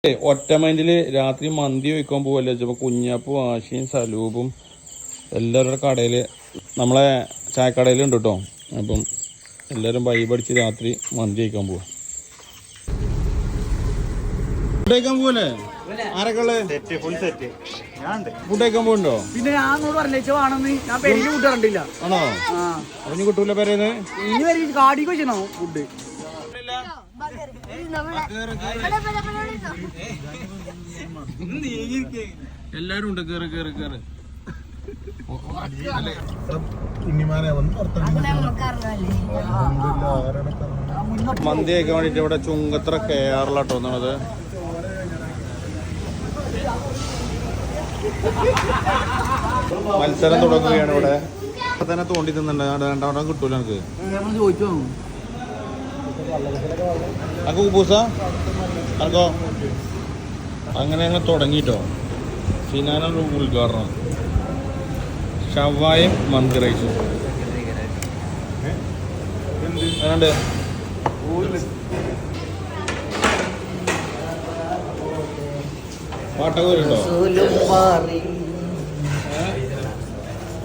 ഒറ്റമൈൻഡില് രാത്രി മന്തി വയ്ക്കാൻ പോവല്ലേ വെച്ചപ്പോൾ കുഞ്ഞാപ്പും ആശയും സലൂബും എല്ലാവരുടെ കടയിൽ നമ്മളെ ചായക്കടയിലുണ്ട് കേട്ടോ. അപ്പം എല്ലാവരും വൈബടിച്ച് രാത്രി മന്തി കഴിക്കാൻ പോവാ. ഫുഡ് കഴിക്കാൻ പോവല്ലേ? ആരൊക്കെ ഫുഡ് കഴിക്കാൻ പോകണ്ടോ? പിന്നെ ഞാൻ ആണോ? അപ്പൊ ഇനി കിട്ടൂല പേരേന്ന് ഇനി കാടിക്ക് വെച്ചോ ഫുഡ്. എല്ലാരും ഉണ്ട്. കേറ് കേറ് കേറ്. മന്തി കഴിക്കാൻ വേണ്ടിട്ട് ഇവിടെ ചുങ്കത്ര കേരളട്ടോ ഒന്നാമത്. മത്സരം തുടങ്ങുകയാണ് ഇവിടെ. അപ്പൊ തന്നെ തോണ്ടി തിന്നുണ്ട്. രണ്ടാമത് കിട്ടൂല എനിക്ക്. അനക്ക് പൂസ അനക്കോ? അങ്ങനെ ഞങ്ങൾ തുടങ്ങിട്ടോ. ഫിനാനാണ് ഉദ്ഘാടനം. ഷവായും മന്തി റൈസും ഏതാണ്ട് പാട്ടൊക്കെ വരുന്നുണ്ടോ?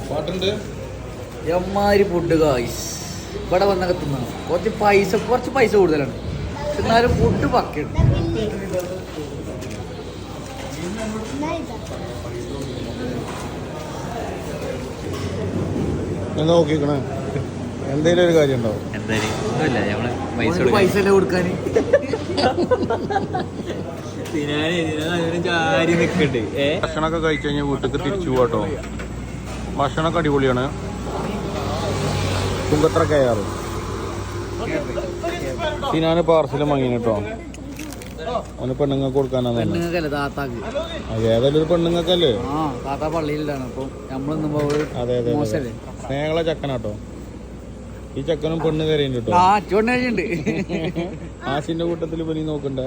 പാട്ടുണ്ട്. എമ്മാരി ഫുഡ് ഗായ്സ് ഇവിടെ വന്നൊക്കെ തിന്നാ. കുറച്ച് പൈസ കൂടുതലാണ്, എന്നാലും ഫുഡ് പക്കയാണ്. എന്താ നോക്കിക്കണേ? എന്തെങ്കിലും ഒരു കാര്യം ഉണ്ടാവും. പൈസ അല്ലേ കൊടുക്കാന്? ഭക്ഷണമൊക്കെ കഴിച്ചു കഴിഞ്ഞാൽ വീട്ടിലേക്ക് തിരിച്ചു പോകട്ടോ. ഭക്ഷണമൊക്കെ അടിപൊളിയാണ്. ചുങ്കത്ര കയറ് ഞാൻ പാർസലും വാങ്ങിന് കേട്ടോ. അവന് പെണ്ണുങ്ങൾക്ക് കൊടുക്കാനാണ്. ഏതായാലും ഒരു പെണ്ണുങ്ങൾക്കല്ലേ. അതെ അതെ സ്നേഹമുള്ള ചക്കനാട്ടോ. ഈ ചക്കനും പെണ്ണ് കരയുണ്ട് കേട്ടോ. ആശിന്റെ കൂട്ടത്തിൽ പനി നോക്കണ്ട.